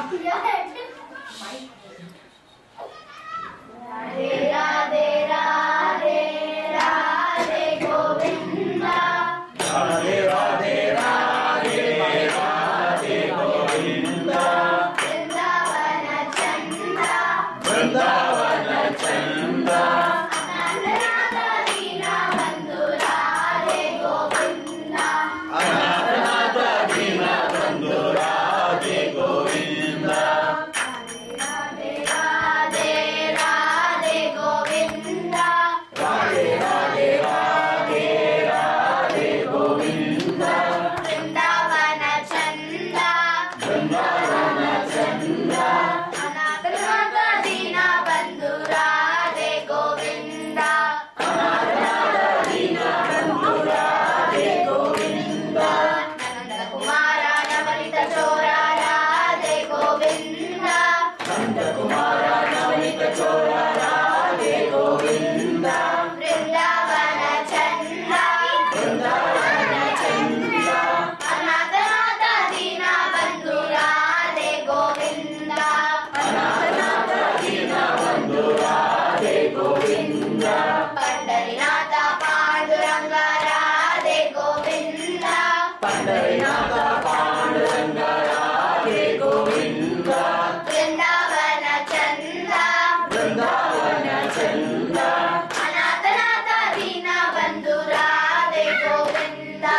राधे राधे राधे गोविंदा राधे राधे राधे राधे गोविंदा वृंदावन चंदा वृंदावन चंदा अनाथ दीना बंधु राधे गोविंदा अनाथ दीना बंधु राधे गोविंदा राधे राधे राधे गोविंदा राधे राधे राधे राधे गोविंदा वृंदावन चंदा वृंदावन चंदा अनाथ दीना बंधु राधे गोविंदा अनाथ दीना बंधु राधे गोविंदा नंद कुमार नवनीत चोरा राधे गोविंदा नंद कुमार नवनीत चोरा राधे गोविंदा वृंदावन चंदा वृंदावन चंदा अनाथ दीना बंधु राधे गोविंदा अनाथ दीना बंधु राधे गोविंदा पंढरीनाथ पांडुरंग राधे गोविंदा पंढरीनाथ पांडुरंग राधे गोविंदा वृंदावन चंदा वृंदावन चंदा अनाथ दीना बंधु राधे गोविंदा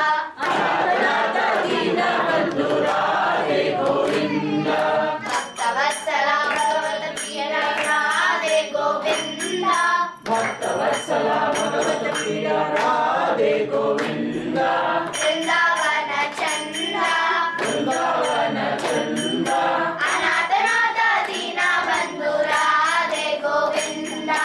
अनाथ दीना बंधु राधे गोविंदा भक्तवत्सल भगवत प्रिय राधे गोविंदा भक्तवत्सल भगवत प्रिय राधे गोविंदा वृंदावन चंदा वृंदावन चंदा अनाथ दीना बंधु राधे गोविंदा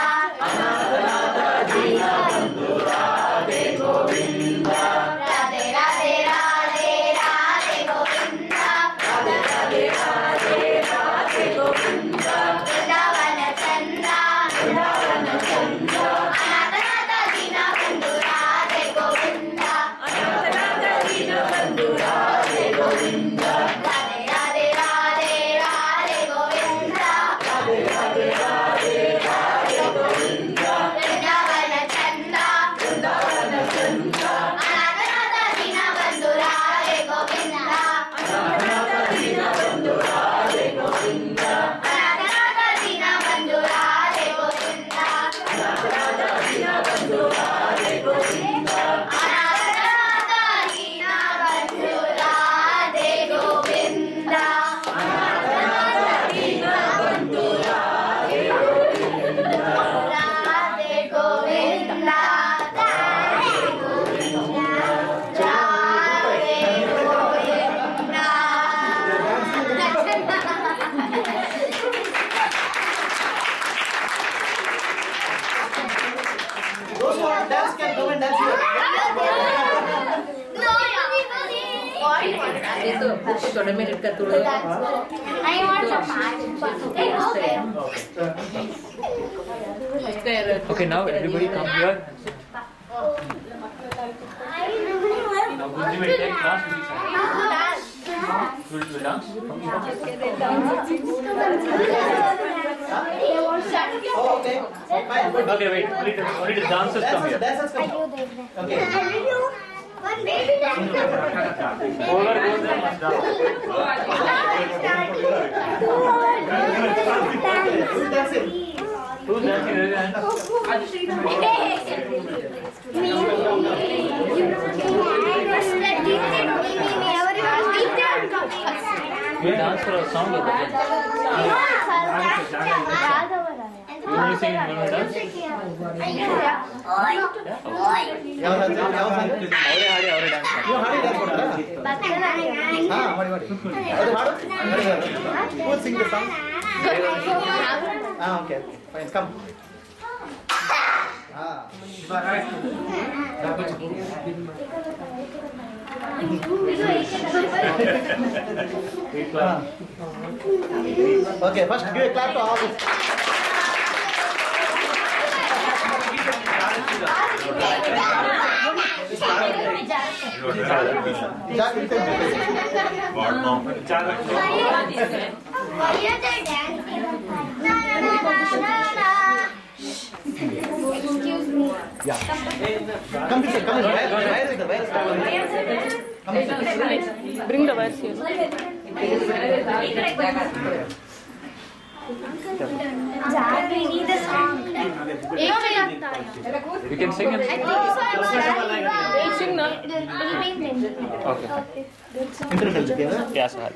अनाथ दीना बंधु राधे गोविंदा राधे राधे राधे राधे गोविंदा राधे राधे राधे राधे गोविंदा वृंदावन चंदा वृंदावन चंदा अनाथ दीना बंधु राधे गोविंदा अनाथ दीना बंधु राधे गोविंदा राधे राधे राधे राधे गोविंदा राधे राधे राधे राधे गोविंदा वृंदावन चंदा वृंदावन चंदा अनाथ दीना बंधु राधे गोविंदा अनाथ दीना बंधु राधे गोविंदा अनाथ दीना बंधु राधे गोविंदा अनाथ दीना बंधु राधे गोविंदा अनाथ दीना बंधु राधे गोविंदा अनाथ दीना बंधु Radhe Govinda Radhe Govinda Radhe Govinda Radhe Govinda Those who want to dance can come and dance here. No, थोड़ा मिनट का तुड़ो I want some Okay, now everybody come here. Now Gunji will take class with each other. Will dance? Oh, okay. Fine. Good. Okay, wait. Only the dancers come here. Dancers come. Okay. one baby dancer. Over goes the must dance. Who's dancing? Who's dancing? Raise your hand. We'll dance for a song. Will you sing in one dance? ಯಾವ ಹಾಡು ಅವರೇ dance ಮಾಡಿ. ನೀವು ಹಾಡಿ dance ಮಾಡ್ತಾರಾ? ಹಾ ಮಾಡಿ ಅದು ಹಾಡು Who will sing the song? Okay. Fine, come. Okay, first give a clap to all. Why are they dancing? Na, na, na, na, na. Excuse me. Yeah. Come this way. Come this way. Where is the wire? Come this way. Bring the wires here. Dad, we need the song. We can sing it. Sing na. Okay. Internet together. Yeah, sir.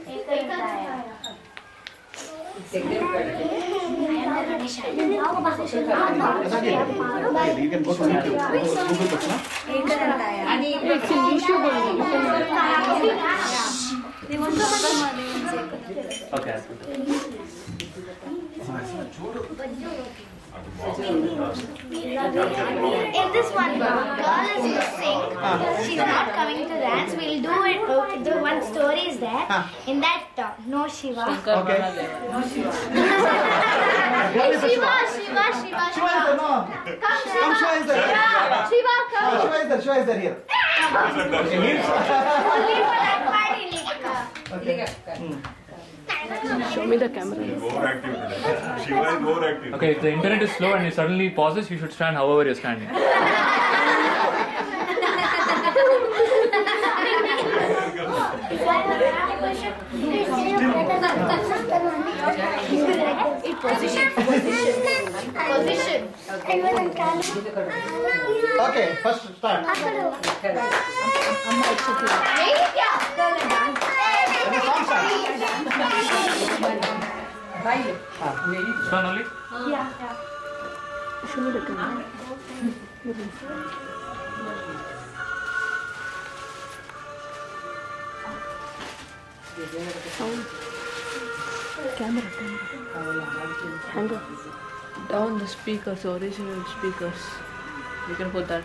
You can go to YouTube. Google Books, na? It's in YouTube only. Okay. In this one, girl is missing. She's not coming to dance. We'll do it. The one story is there. In that, no Shiva. Okay. Hey, Shiva. Shiva is there, no? Come, Come, Shiva is there. Shiva, come. Shiva is there here. Only for that part, you need to come. Okay. Show me the camera. More active today. Shiva is more active. Okay, if the internet is slow and it suddenly pauses, you should stand however you're standing. Position. Okay, first start. Wait, yeah. Let the song start. Stand only? Show me the camera. Sound. Camera. Hang on. Down the speakers, original speakers. You can put that.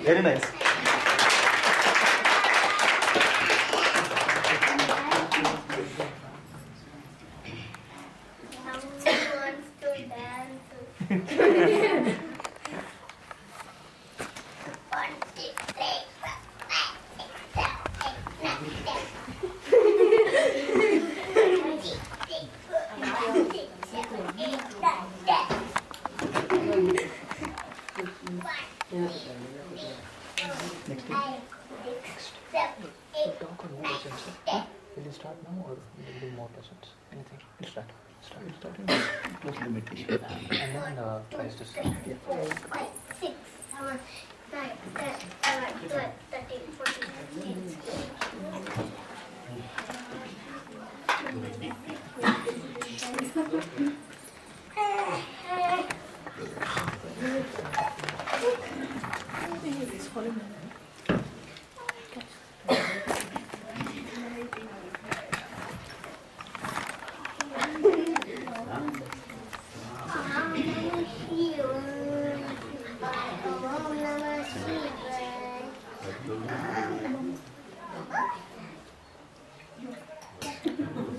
Very nice. Will you start now or will you do more lessons? Anything? We'll start. Close limitation. And then tries to see. 4, 5, 6, 7, 9, 10, 11, 12, 13, 14, 15, 16.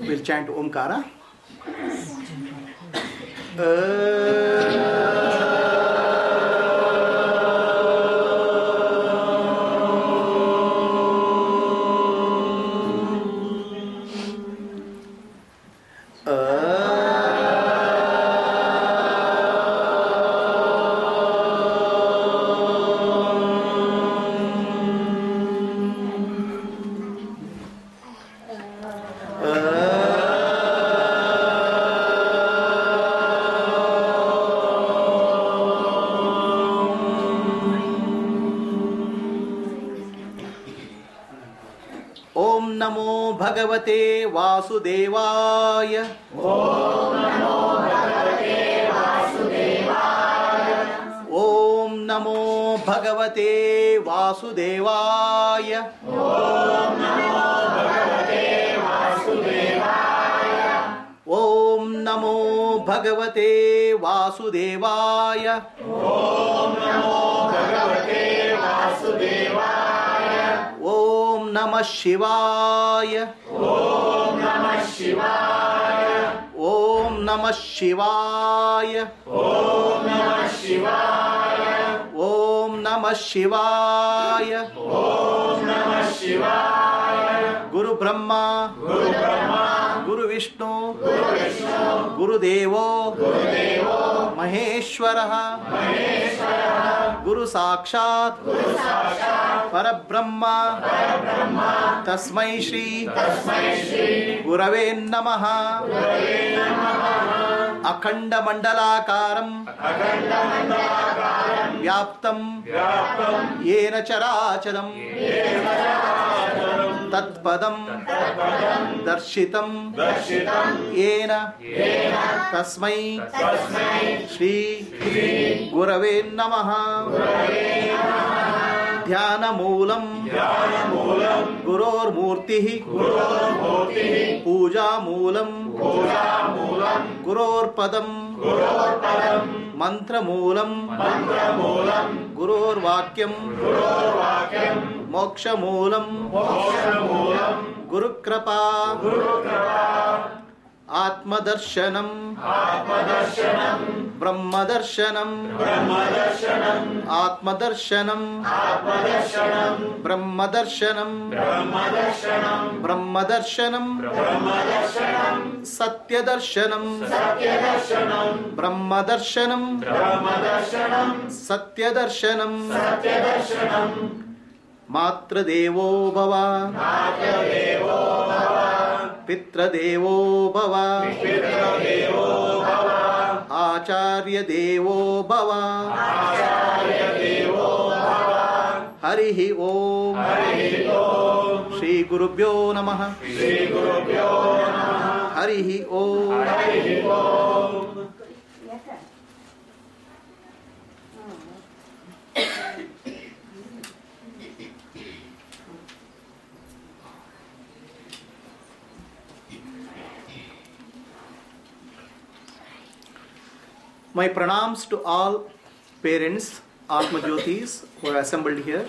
We'll chant Omkara. भगवते वासुदेवाय। ओम नमो भगवते वासुदेवाय। ओम नमो भगवते वासुदेवाय। ओम नमो भगवते वासुदेवाय. Om Namo Bhagavate Vasudevaya. Om Namah Shivaya. Om Namah Shivaya. Om Namah Shivaya. Om Namah Shivaya. Om Namah Shivaya. Om Namah Shivaya. Guru Brahma, Guru Brahma, Guru Vishnu, Guru Vishnu, Guru Devo, Guru Devo, Maheshwaraha, Maheshwara, Guru Sakshat, Guru Sakshat, Parabrahma, Parabrahma, Tasmai Shri, Tasmai Shri, Gurave Namaha. Gurave Namaha. Akhanda Mandalakaram, Akhanda Mandalakaram, Vyaptam, Vyaptam, Yena Characharam, Yena Characharam, Tatpadam, Tatpadam, Darshitam, Darshitam, Yena, Yena, Tasmai, Tasmai, Shri, Gurave Namaha. Gurave Namaha. Dhyana Moolam, Dhyana Moolam, Guror Murtihi, Gurur Murtihi, Puja Moolam, Puja Moolam, Guror Padam, Gurur Padam, Mantra Moolam, Mantra Moolam, Guror Vakyam, Gurur Vakyam, Moksha Moolam, Moksha Moolam, Guru Krapa, Guru Krapa, Atma Darshanam, Atma Darshanam, Brahma Darshanam, Brahma Darshanam, Atma Darshanam, Atma Darshanam, Brahma Darshanam, Brahma Darshanam, Brahma Darshanam, Brahma Darshanam, Satya Darshanam, Satya Darshanam, Brahma Darshanam, Brahma Darshanam, Satya Darshanam, Satya Darshanam, Matra Devo Bhava, Matra Devo Bhava, Pitra Devo Bhava, Pitra Devo Bhava, Acharya Devo Bhava, Acharya Devo Bhava, Harihi Om, Harihi Om, Shri Gurubhyo Namaha, Shri Gurubhyo Namaha, Harihi Om. Harihi Om. My pranams to all parents, Atma Jyotis who are assembled here.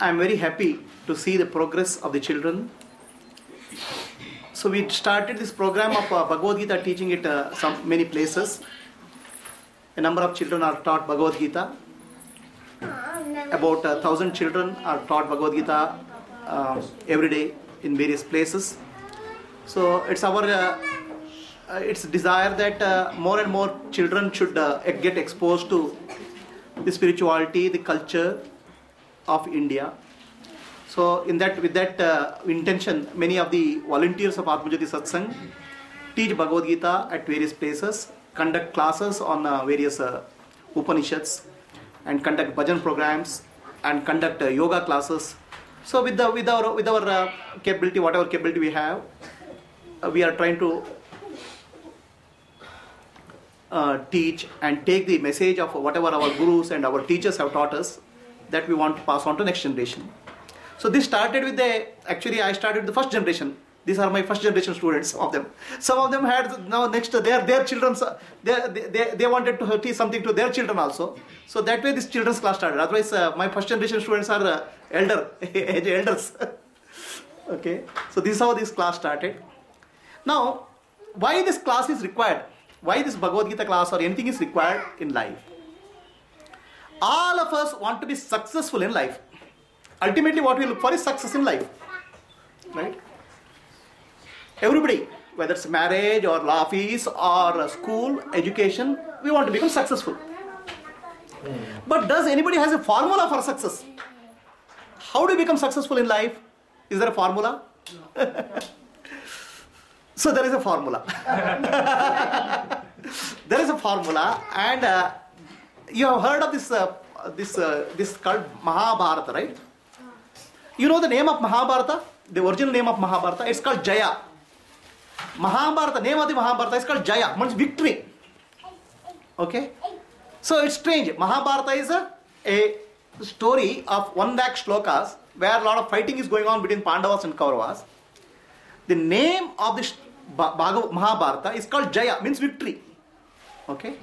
I am very happy to see the progress of the children. So we started this program of Bhagavad Gita, teaching it many places. A number of children are taught Bhagavad Gita. About 1,000 children are taught Bhagavad Gita every day in various places. So it's our it's desire that more and more children should get exposed to the spirituality, the culture of India. So with that intention, many of the volunteers of Atma Jyoti Satsang teach Bhagavad Gita at various places, conduct classes on various Upanishads, and conduct bhajan programs, and conduct yoga classes. So with our capability, whatever capability we have, we are trying to teach and take the message of whatever our gurus and our teachers have taught us, that we want to pass on to next generation. So this started with actually I started the first generation. These are my first generation students, some of them. Some of them had now next their children, they wanted to teach something to their children also. So that way this children's class started. Otherwise my first generation students are elders. Okay, so this is how this class started. Now, why this class is required? Why this Bhagavad Gita class or anything is required in life? All of us want to be successful in life. Ultimately what we look for is success in life. Right? Everybody, whether it's marriage or law office or school, education, we want to become successful. But does anybody has a formula for success? How do you become successful in life? Is there a formula? So there is a formula. There is a formula, and you have heard of this called Mahabharata, right? You know the name of Mahabharata? The original name of Mahabharata, it's called Jaya. Mahabharata, name of the Mahabharata is called Jaya, means victory. Okay? So it's strange. Mahabharata is a story of 1 lakh shlokas where a lot of fighting is going on between Pandavas and Kauravas. The name of this Mahabharata is called Jaya, means victory. Okay.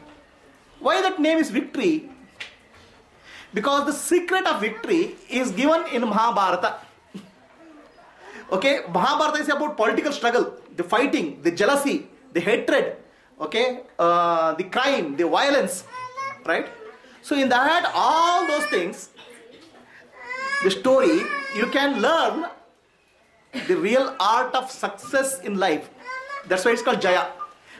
Why that name is victory? Because the secret of victory is given in Mahabharata. Okay, Mahabharata is about political struggle, the fighting, the jealousy, the hatred, okay, the crime, the violence, right? So in that, all those things, the story, you can learn the real art of success in life. That's why it's called Jaya.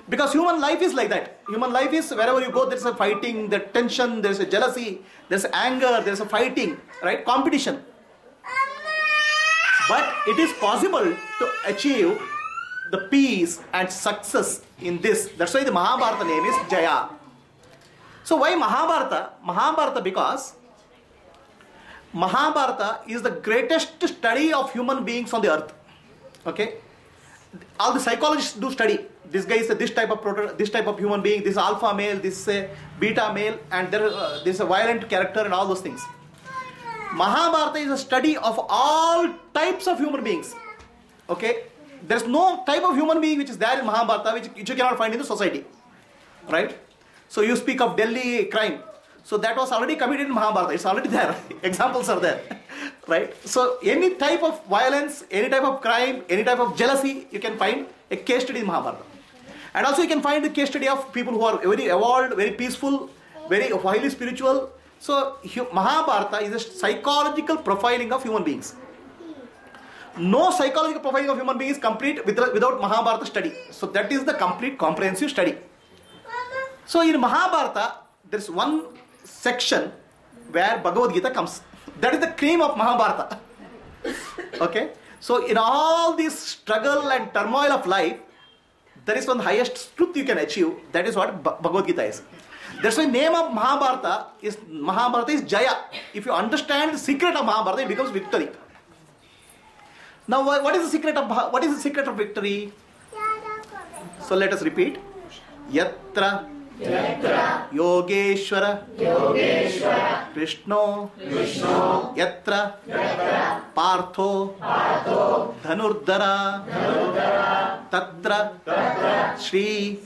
Because human life is like that. Human life is wherever you go, there's a fighting, there's tension, there's a jealousy, there's anger, there's a fighting, right? Competition. But it is possible to achieve the peace and success in this. That's why the Mahabharata name is Jaya. So why Mahabharata? Mahabharata because Mahabharata is the greatest study of human beings on the earth. Okay? All the psychologists do study. This guy is this type of human being. This is alpha male. This is a beta male, and there is a violent character and all those things. Mahabharata is a study of all types of human beings. Okay, there is no type of human being which is there in Mahabharata which you cannot find in the society, right? So you speak of Delhi crime. So that was already committed in Mahabharata. It's already there. Examples are there, right? So any type of violence, any type of crime, any type of jealousy, you can find a case study in Mahabharata. And also you can find the case study of people who are very evolved, very peaceful, very highly spiritual. So Mahabharata is a psychological profiling of human beings. No psychological profiling of human beings is complete without Mahabharata study. So that is the complete comprehensive study. So in Mahabharata, there is one section where Bhagavad Gita comes. That is the cream of Mahabharata. Okay? So in all this struggle and turmoil of life, there is one highest truth you can achieve. That is what Bhagavad Gita is. That's why name of Mahabharata is Jaya. If you understand the secret of Mahabharata, it becomes victory. Now, what is the secret of victory? So let us repeat. Yatra Yogeshwara Krishno Yatra Partho Dhanurdhara Tatra Shri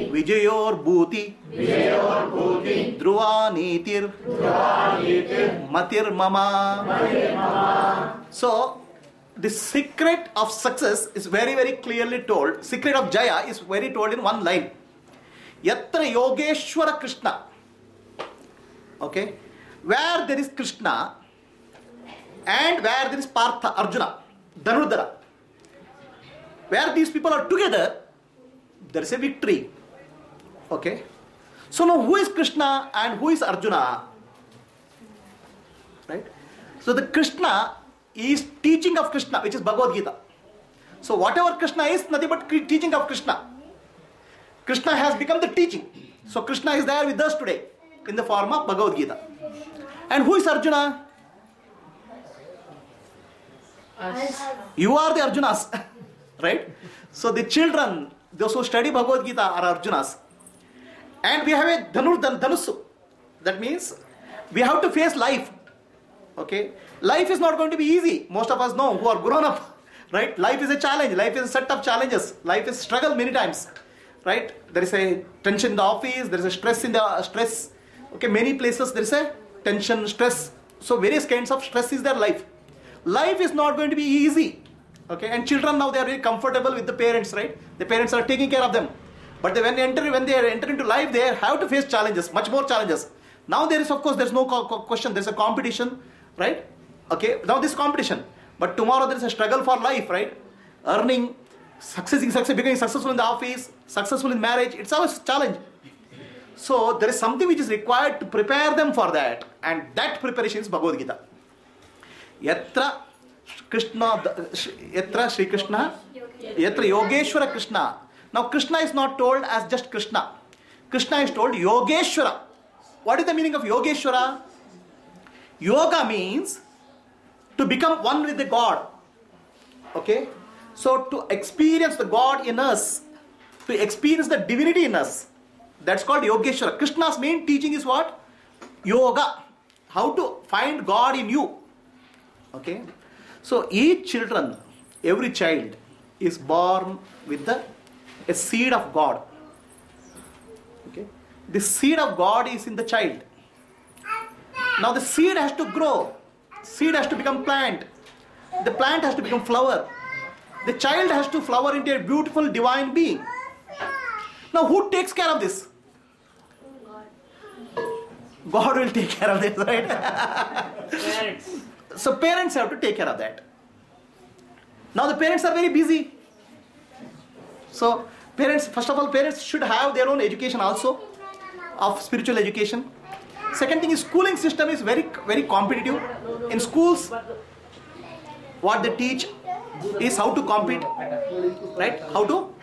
Vijayor Bhuti Dhruva Nitir Matir Mama. So the secret of success is very, very clearly told. Secret of Jaya is very told in one line. Yatra Yogeshwara Krishna. Okay. Where there is Krishna and where there is Partha, Arjuna, Dhanurdhara. Where these people are together, there is a victory. Okay. So now who is Krishna and who is Arjuna? Right. So the Krishna is teaching of Krishna, which is Bhagavad Gita. So whatever Krishna is, nothing but teaching of Krishna. Krishna has become the teaching. So Krishna is there with us today in the form of Bhagavad Gita. And who is Arjuna? Us. You are the Arjunas. Right? So the children, those who study Bhagavad Gita are Arjunas. And we have a Dhanusu. That means we have to face life. Okay? Life is not going to be easy. Most of us know who are grown up. Right? Life is a challenge. Life is a set of challenges. Life is struggle many times. Right? There is a tension in the office. There is a stress in the stress. Okay? Many places there is a tension, stress. So various kinds of stress is their life. Life is not going to be easy. Okay? And children now they are very comfortable with the parents. Right? The parents are taking care of them. But when they enter into life, they have to face challenges, much more challenges. Now there is, of course, there is no question. There is a competition, right? Okay, now this competition. But tomorrow there is a struggle for life, right? Earning, becoming successful in the office, successful in marriage. It's always a challenge. So there is something which is required to prepare them for that. And that preparation is Bhagavad Gita. Yatra Sri Krishna, Yatra Yogeshwara Krishna. Now Krishna is not told as just Krishna. Krishna is told Yogeshwara. What is the meaning of Yogeshwara? Yoga means to become one with the God. Okay? So to experience the God in us, to experience the divinity in us, that's called Yogeshwara. Krishna's main teaching is what? Yoga. How to find God in you. Okay? So each children, every child, is born with a seed of God. Okay? The seed of God is in the child. Now the seed has to grow. Seed has to become plant. The plant has to become flower. The child has to flower into a beautiful divine being. Now who takes care of this? God will take care of this, right? Parents. So parents have to take care of that. Now the parents are very busy. So parents, first of all, parents should have their own education also, of spiritual education. Second thing is, schooling system is very, very competitive. In schools, what they teach is how to compete, right? How to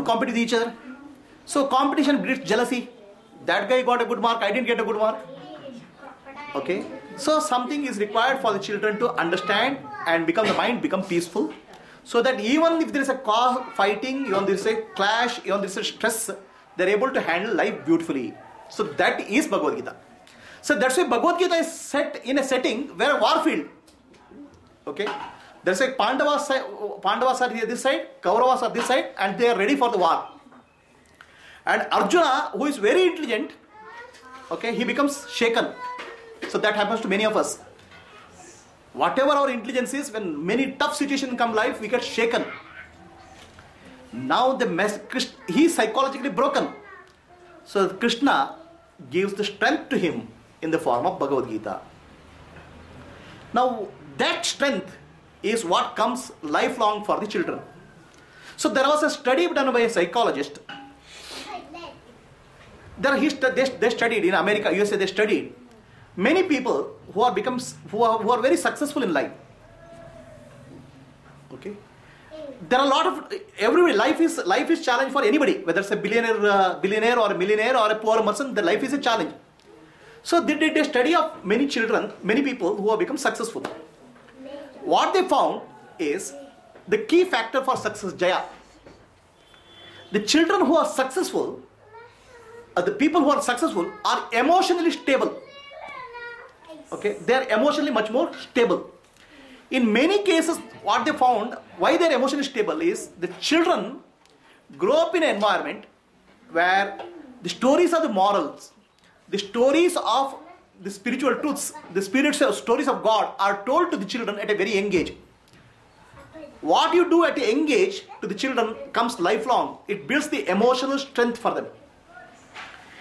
compete with each other. So competition breeds jealousy. That guy got a good mark, I didn't get a good mark. Okay. So something is required for the children to understand and the mind become peaceful. So that even if there is a fighting, even there is a clash, even there is a stress, they are able to handle life beautifully. So that is Bhagavad Gita. So that's why Bhagavad Gita is set in a setting where a war field. Okay. There's a Pandavas are here this side, Kauravas are this side, and they are ready for the war. And Arjuna, who is very intelligent, okay, he becomes shaken. So that happens to many of us. Whatever our intelligence is, when many tough situations come life, we get shaken. Now he is psychologically broken. So Krishna gives the strength to him in the form of Bhagavad Gita. Now that strength is what comes lifelong for the children. So there was a study done by a psychologist. They studied in America, USA. They studied many people who are very successful in life. Okay, there are a lot of every life is challenge for anybody, whether it's a billionaire or a millionaire or a poor person. The life is a challenge. So they did a study of many children, many people who have become successful. What they found is the key factor for success, Jaya. The children who are successful, the people who are successful are emotionally stable. Okay, they are emotionally much more stable. In many cases, what they found, why they are emotionally stable is the children grow up in an environment where the stories of the morals, the stories of the spiritual truths, the stories of God are told to the children at a very young age. What you do at a young age to the children comes lifelong. It builds the emotional strength for them.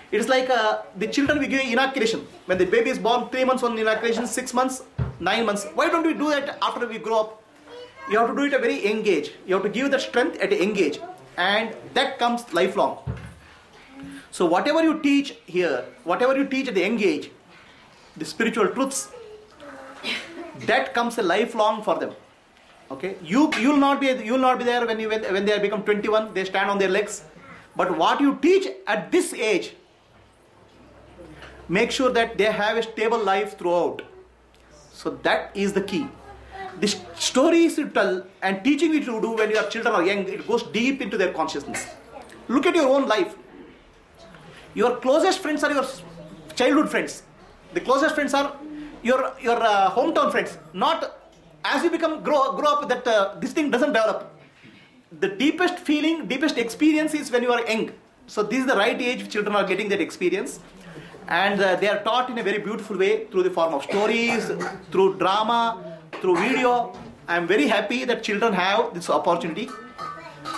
It is like the children we give inoculation. When the baby is born, 3 months on inoculation, 6 months, 9 months. Why don't we do that after we grow up? You have to do it at a very young age. You have to give that strength at a young age. And that comes lifelong. So whatever you teach here, whatever you teach at the young age, the spiritual truths, that comes a lifelong for them. Okay, you will not be there when they are become 21. They stand on their legs. But what you teach at this age, make sure that they have a stable life throughout. So that is the key. The stories you tell and teaching you to do when your children are young, it goes deep into their consciousness. Look at your own life. Your closest friends are your childhood friends. The closest friends are your hometown friends. Not as you grow up that this thing doesn't develop. The deepest feeling, deepest experience is when you are young. So this is the right age children are getting that experience. And they are taught in a very beautiful way through the form of stories, through drama, through video. I am very happy that children have this opportunity.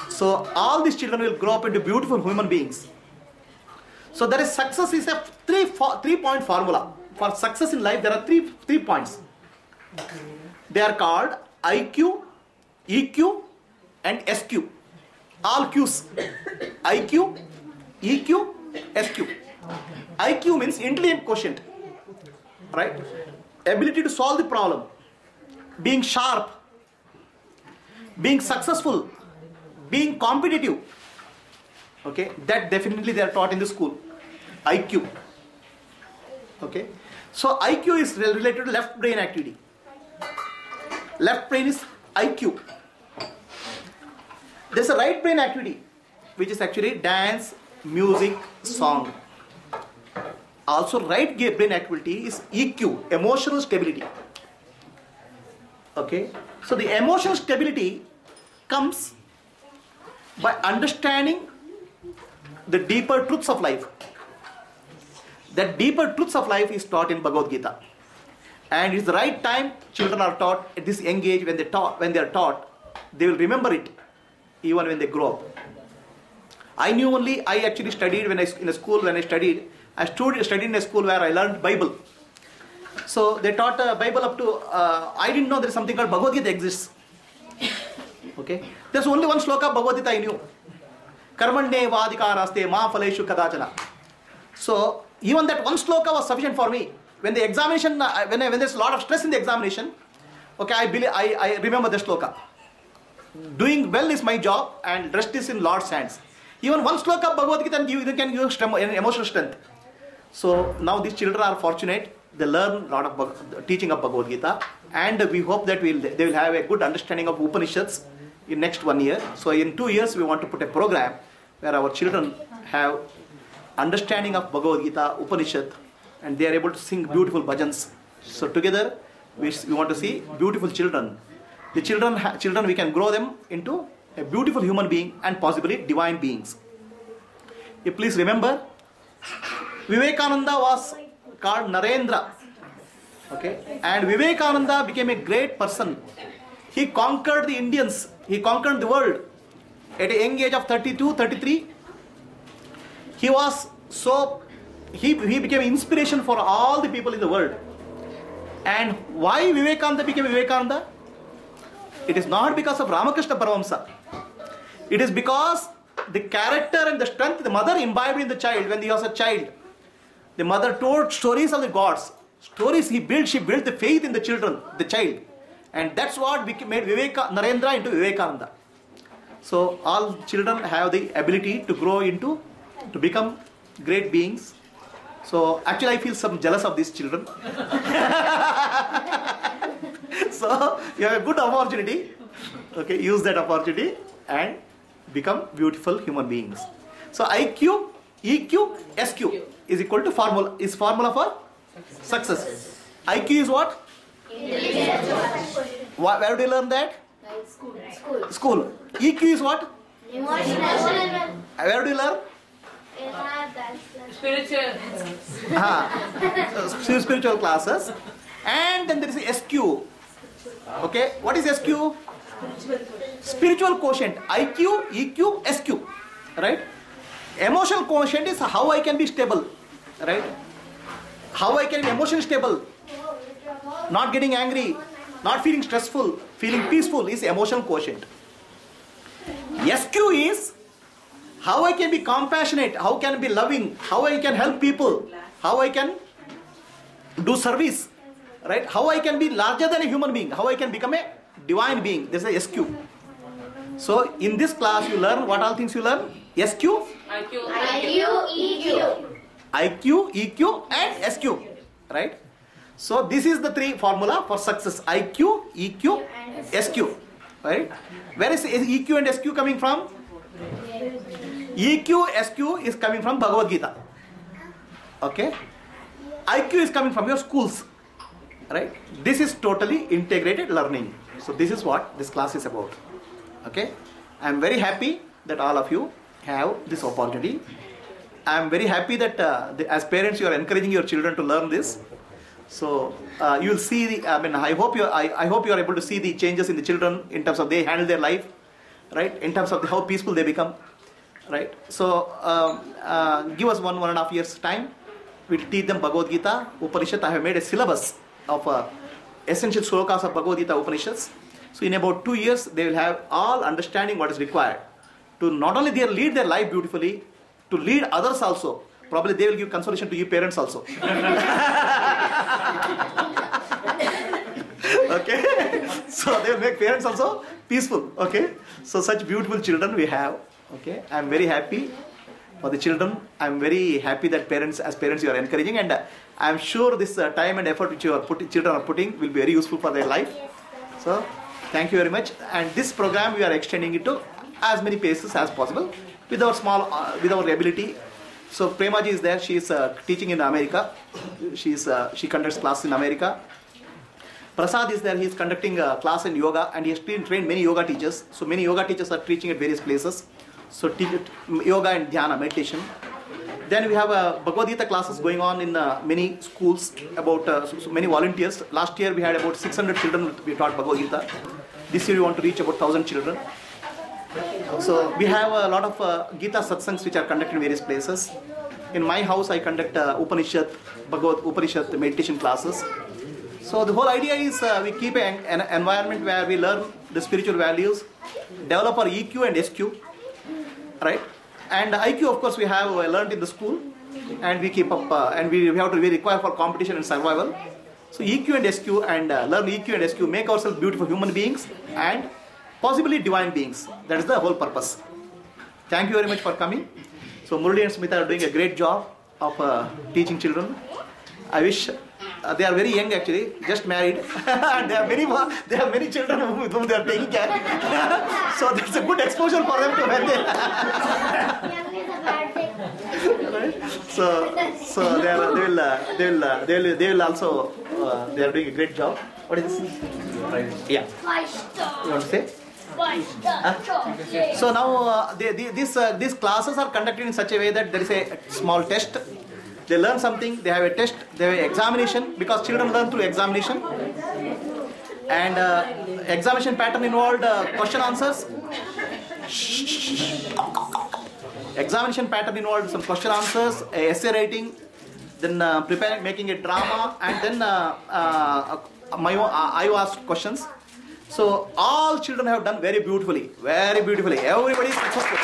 So all these children will grow up into beautiful human beings. So there is success is a three-point formula. For success in life, there are three points. They are called IQ, EQ, and SQ. All Qs. IQ, EQ, SQ. IQ means intelligent quotient, right? Ability to solve the problem, being sharp, being successful, being competitive. Okay, that definitely they are taught in the school. IQ. Okay, so IQ is related to left brain activity. Left brain is IQ. There's a right brain activity, which is actually dance, music, song. Also, right brain activity is EQ, emotional stability. Okay, so the emotional stability comes by understanding the deeper truths of life. That deeper truths of life is taught in Bhagavad Gita, and it's the right time children are taught at this young age. When they are taught, they will remember it even when they grow up. I actually studied in a school. When I studied in a school where I learned Bible. So they taught Bible up to, I didn't know there is something called Bhagavad Gita exists. Okay, there's only one sloka of Bhagavad Gita I knew. Karmanye vadikaraste ma phaleshu kadachana. So even that one sloka was sufficient for me. When the examination, when there's a lot of stress in the examination, okay, I remember the sloka. Doing well is my job, and rest is in Lord's hands. Even one sloka of Bhagavad Gita can give emotional strength. So now these children are fortunate. They learn a lot of teaching of Bhagavad Gita, and we hope that they will have a good understanding of Upanishads in next 1 year. So in 2 years we want to put a program where our children have understanding of Bhagavad Gita, Upanishad, and they are able to sing beautiful bhajans. So together we want to see beautiful children. The children we can grow them into a beautiful human being and possibly divine beings. You please remember, Vivekananda was called Narendra. Okay, and Vivekananda became a great person. He conquered the Indians. He conquered the world at a young age of 32, 33. He became inspiration for all the people in the world. And why Vivekananda became Vivekananda? It is not because of Ramakrishna Paramahamsa. It is because the character and the strength the mother imbibed in the child when he was a child. The mother told stories of the gods. Stories she built the faith in the child. And that's what made Narendra into Vivekananda. So all children have the ability to grow to become great beings. So actually I feel some jealous of these children. So you have a good opportunity. Okay, use that opportunity and become beautiful human beings. So IQ, EQ, SQ is equal to formula for success. IQ is what? Where do you learn that? School. EQ is what? Emotional. Where do you learn? Spiritual classes. And then there is SQ. Okay, what is SQ? Spiritual quotient. IQ, EQ, SQ. Right? Emotional quotient is how I can be stable. Right? How I can be emotionally stable. Not getting angry, not feeling stressful, feeling peaceful is emotional quotient. SQ is how I can be compassionate, how can I be loving, how I can help people, how I can do service, right? How I can be larger than a human being, how I can become a divine being. This is SQ. So in this class you learn what all things you learn? SQ, IQ, EQ and SQ, right? So this is the three formula for success: IQ, EQ, SQ, right? Where is EQ and SQ coming from? EQ, SQ is coming from Bhagavad Gita. Okay? IQ is coming from your schools, right? This is totally integrated learning. So this is what this class is about. Okay? I am very happy that all of you have this opportunity. I am very happy that as parents you are encouraging your children to learn this. So you will see I hope you are able to see the changes in the children in terms of they handle their life, right? In terms of how peaceful they become, right? So give us 1.5 years time. We'll teach them Bhagavad Gita, Upanishad. I have made a syllabus of essential slokas of Bhagavad Gita, Upanishads. So in about 2 years they will have all understanding what is required to not only lead their life beautifully, to lead others also. Probably they will give consolation to you parents also. Okay, so they will make parents also peaceful. Okay, so such beautiful children we have. Okay, I am very happy for the children. I am very happy that as parents you are encouraging, and I am sure this time and effort which children are putting will be very useful for their life. So thank you very much. And this program we are extending it to as many places as possible with our ability. So Prema ji is there. She is teaching in America. She conducts classes in America. Prasad is there. He is conducting a class in yoga, and he has trained many yoga teachers. So many yoga teachers are teaching at various places. So yoga and dhyana, meditation. Then we have Bhagavad Gita classes going on in many schools, about so many volunteers. Last year we had about 600 children we taught Bhagavad Gita. This year we want to reach about 1,000 children. So we have a lot of Gita satsangs which are conducted in various places. In my house I conduct Bhagavad Upanishad meditation classes. So the whole idea is we keep an environment where we learn the spiritual values, develop our EQ and SQ, right? And IQ, of course, we have learned in the school, and we keep up, and we require for competition and survival. So EQ and SQ, and learn EQ and SQ, make ourselves beautiful human beings and possibly divine beings. That is the whole purpose. Thank you very much for coming. So Murali and Smita are doing a great job of teaching children. I wish they are very young actually, just married, and they have many children with whom they are taking care. So that's a good exposure for them to when they. Right? So they will also they are doing a great job. What is this? Yeah. You want to say? So now these classes are conducted in such a way that there is a small test. They learn something, they have a test, they have an examination, because children learn through examination. And examination pattern involved question answers. Examination pattern involved some question answers, essay writing, then making a drama, and then I asked questions. So all children have done very beautifully, very beautifully. Everybody is successful.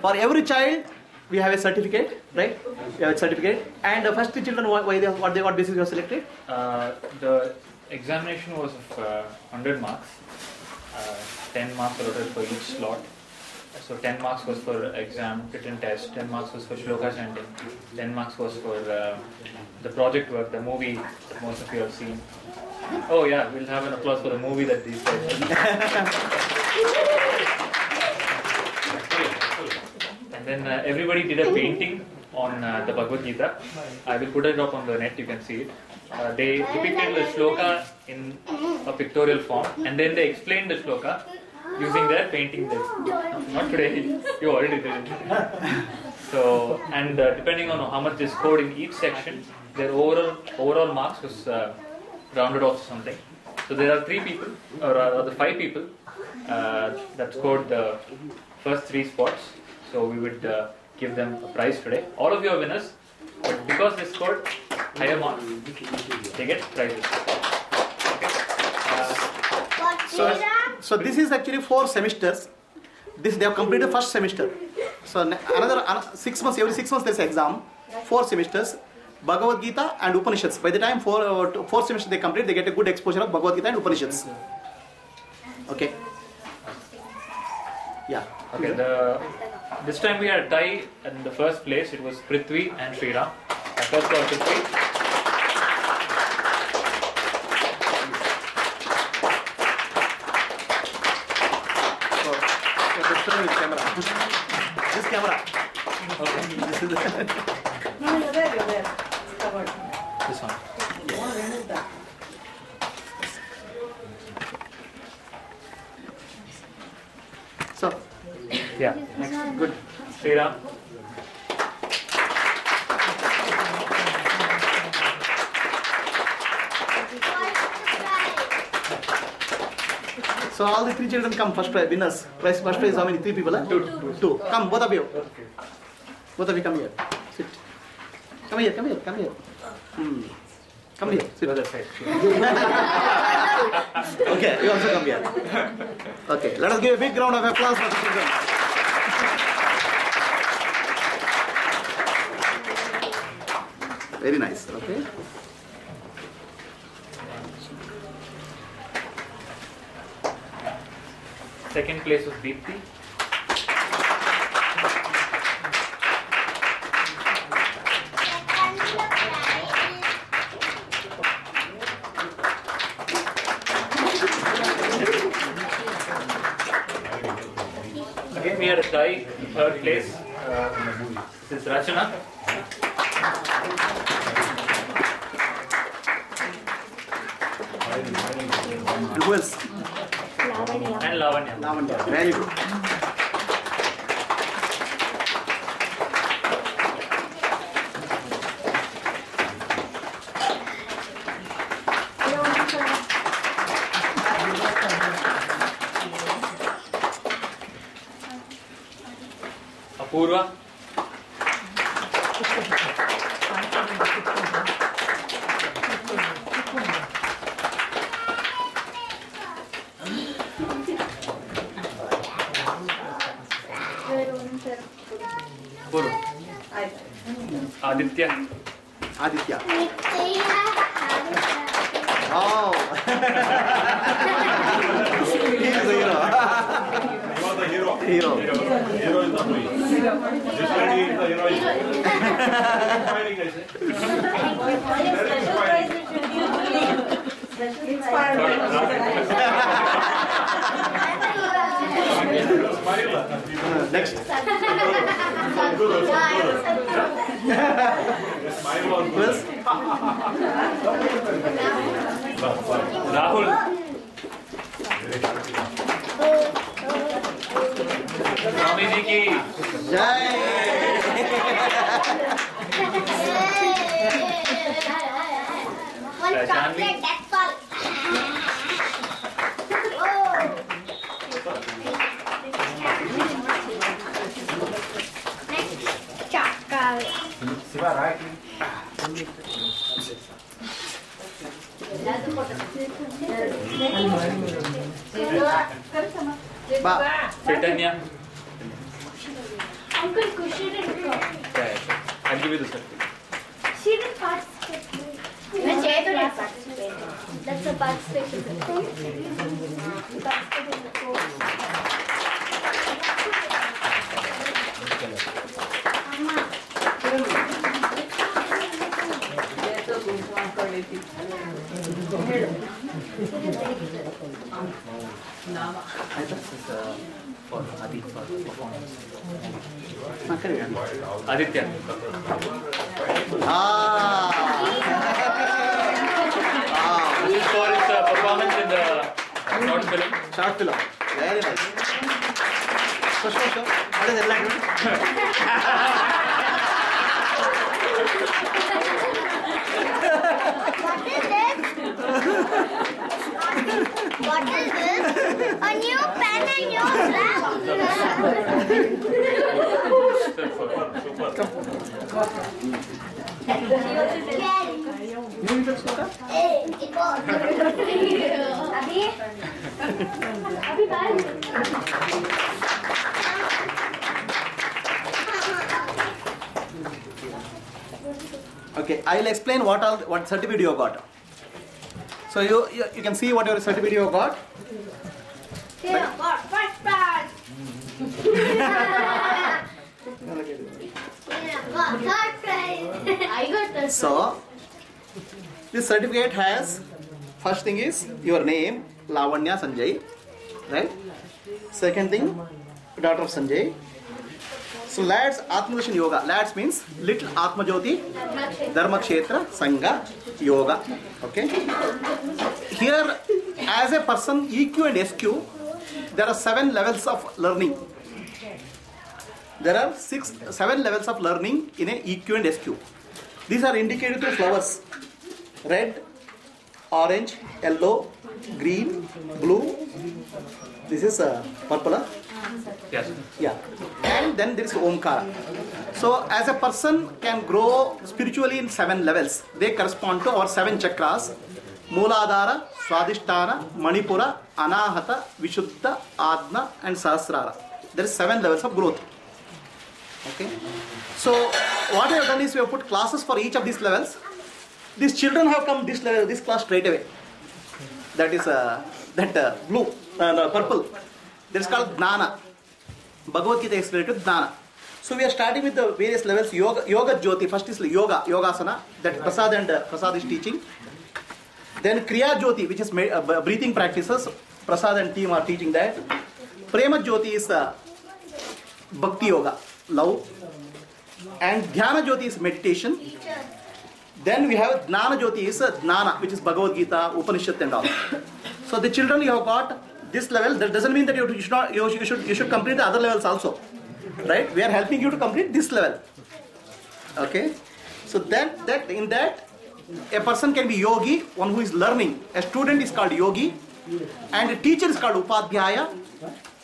For every child, we have a certificate, right? We have a certificate. And the first three children, what basis you have selected? The examination was of 100 marks. 10 marks allotted for each slot. So 10 marks was for exam, written test, 10 marks was for shloka chanting, 10 marks was for the project work, the movie that most of you have seen. Oh yeah, we'll have an applause for the movie that these guys And then everybody did a painting on the Bhagavad Gita. I will put it up on the net, you can see it. They depicted the shloka in a pictorial form, and then they explained the shloka using their painting. Not today, you already did it. So, and depending on how much they scored in each section, their overall marks was rounded off to something. So there are 3 people, or rather 5 people, that scored the first 3 spots. So we would give them a prize today. All of you are winners, but because they scored higher marks, they get prizes. Okay. So this is actually 4 semesters. They have completed first semester. So another 6 months, every 6 months there is an exam. 4 semesters, Bhagavad Gita and Upanishads. By the time 4 semesters they complete, they get a good exposure of Bhagavad Gita and Upanishads. Okay. Yeah. Okay. This time we had a tie in the first place. It was Prithvi and Sriram. First call Prithvi. This camera. Okay. This is the No, you're there. It's covered. This one. So, Yeah. Next. Good. Sriram. so all the 3 children come first prize winners. First prize is how many? 3 people? Huh? 2. Come, both of you. Both of you come here. Sit. Come here. Come here. Come here. Sit. Other side. Okay, you also come here. Okay, let us give a big round of applause for the children. Very nice. Okay. Second place was Deepthi. Again, we had a tie in third place. This is Rachana. And who else? And Lavanya. Lavanya. Very good. Apurva. Apurva. Aditya. Aditya. Oh. He is the hero. You are the hero. Hero. Hero is not me. This lady is the heroine. Inspiring, I say. Very inspiring. Next. Smile on Who else? Rahul. Swami ji ki. Jai. One chocolate, that's all. Oh. Next, chocolate. Ba. Chaitanya. Uncle Kushi didn't come. Yeah. I'll give you the certificate. She didn't participate. Even Chetu didn't participate. That's a participation. Participate in the course. For Adi for performance. Ah. Aditya. This is for his performance in the short film. Short film. Very nice. So, what is it like? What is this? A new pen and new slab. Okay, I'll explain what certificate you got. So you can see what your certificate you got. Here, got first prize. Got third prize. I got the So this certificate has, first thing is your name, Lavanya Sanjay, right? Second thing, daughter of Sanjay. So lads, Atmadarshan Yoga. Lads means little Atmajyoti Dharma Kshetra Sangha Yoga. Okay. Here, as a person, EQ and SQ, there are 7 levels of learning. There are 7 levels of learning in a EQ and SQ. These are indicated through flowers: red, orange, yellow, green, blue. This is purple. Yes. Yeah. And then there is Omkara. So as a person can grow spiritually in 7 levels, they correspond to our 7 chakras: Mooladhara, Swadhisthana, Manipura, Anahata, Vishuddha, Adna and Sahasrara. There is 7 levels of growth. Okay. So what I have done is we have put classes for each of these levels. These children have come this level, this class straight away. That is blue, purple. That is called Gnana. Bhagavad Gita is related to Gnana. So we are starting with the various levels. Yoga Jyoti. First is Yoga, Yogasana. That Prasad and Prasad is teaching. Then Kriya Jyoti, which is breathing practices. Prasad and team are teaching that. Prema Jyoti is Bhakti Yoga, love. and Dhyana Jyoti is meditation. Then we have Jnana Jyoti is Jnana, which is Bhagavad Gita, Upanishad and all. So the children, you have got this level. That doesn't mean that you should complete the other levels also, right? We are helping you to complete this level. Okay. So that in that a person can be yogi, one who is learning. A student is called yogi, and a teacher is called upadhyaya,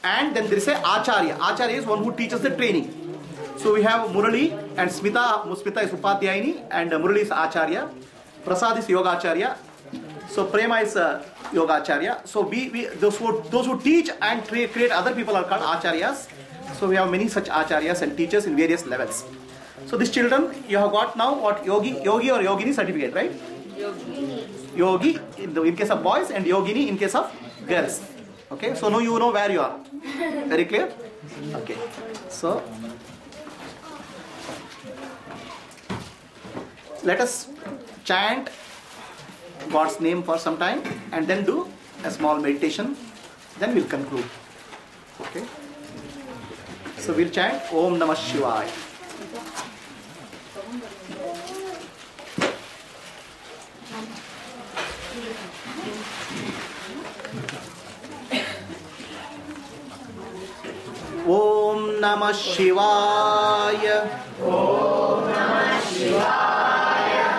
and then there is a acharya. Acharya is one who teaches the training. So we have Murali and Smita. Smita is upadhyayini and Murali is acharya. Prasad is yogacharya. So Prema is yogacharya. So those who teach and create other people are called acharyas. So we have many such acharyas and teachers in various levels. So these children, you have got now what yogi or yogini certificate, right? Yogi in case of boys and yogini in case of girls. Okay, so now you know where you are. Very clear? Okay. So let us chant God's name for some time and then do a small meditation. Then we'll conclude. Okay. So we'll chant Om Namah Shivaya. Om Namah Shivaya. Om Namah Shivaya.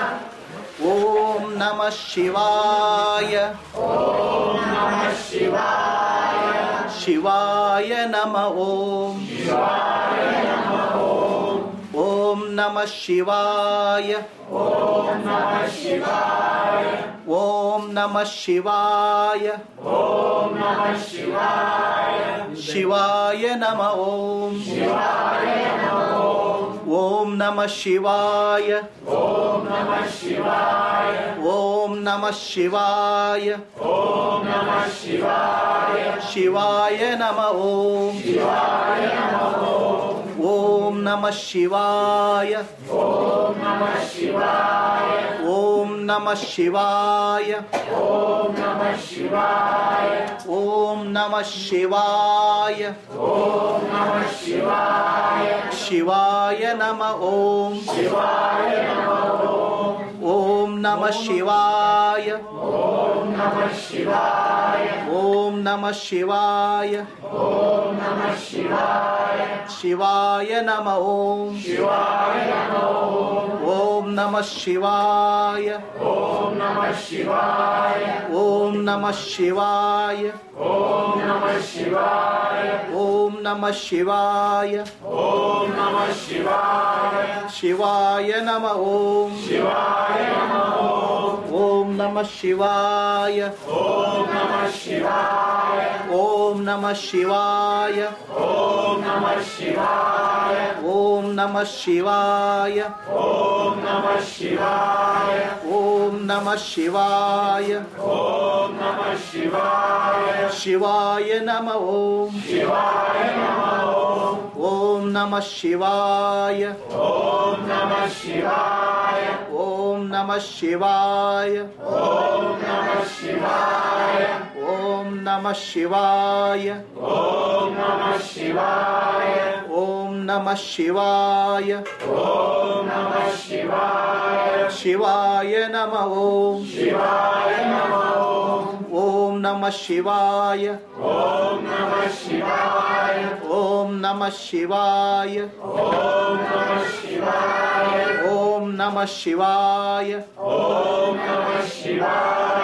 Om Namah Shivaya. Om Namah Shivaya. Shivaya Namah Om. Shivaya Namah Om. Om Namah Shivaya. Om Namah Shivaya. Om Namah Shivaya. Om Namah Shivaya. Shivaya Namah Om. Shivaya Namah Om. Om Namah Shivaya. Om Namah Shivaya. Om Namah Shivaya. Om Namah Shivaya. Shivaya Namah Om. Shivaya Namah Om. Om Namah Shivaya. Om Namah Shivaya. Om Namah Shivaya. Om Namah Shivaya. Om Namah Shivaya. Om Namah Shivaya. Shivaya Namah Om. Shivaya Namah Om. Om Namah Shivaya. Om Namah Shivaya. Om Namah Shivaya. Om Namah Shivaya. Shivaya Namah Om. Shivaya Namah Om. Om Namah Shivaya. Om Namah Shivaya. Om Namah Shivaya. Om Namah Shivaya. Om Namah Shivaya. Om Namah Shivaya. Shivaya Namah Om. Shivaya Namah Om. Om Namah Shivaya. Om Namah Shivaya. Om Namah Shivaya. Om Namah Shivaya. Om Namah Shivaya. Om Namah Shivaya. Om Namah Shivaya. Om Namah Shivaya. Shivaya Namah Om. Shivaya Namah Om. Om Namah Shivaya. Om Namah Shivaya. Om Namah Shivaya. Om Namah Shivaya. Om Namah Shivaya. Om Namah Shivaya. Om Namah Shivaya. Om Namah Shivaya. Shivaya Namah Om. Shivaya Namah Om. Om Namah Shivaya. Om Namah Shivaya. Om Namah Shivaya. Om Namah Shivaya. Om Namah Shivaya. Om Namah Shivaya.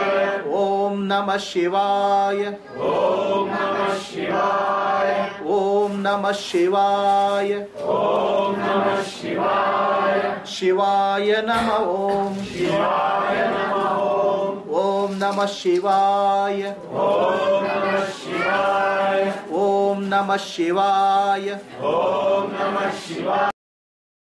Om Namah Shivaya. Om Namah Shivaya. Om Namah Shivaya. Om Namah Shivaya. Shivaya Namah Om. Shivaya Namah Om. Om Namah Shivaya. Om Namah Shivaya. Om Namah Shivaya. Om Namah Shivaya.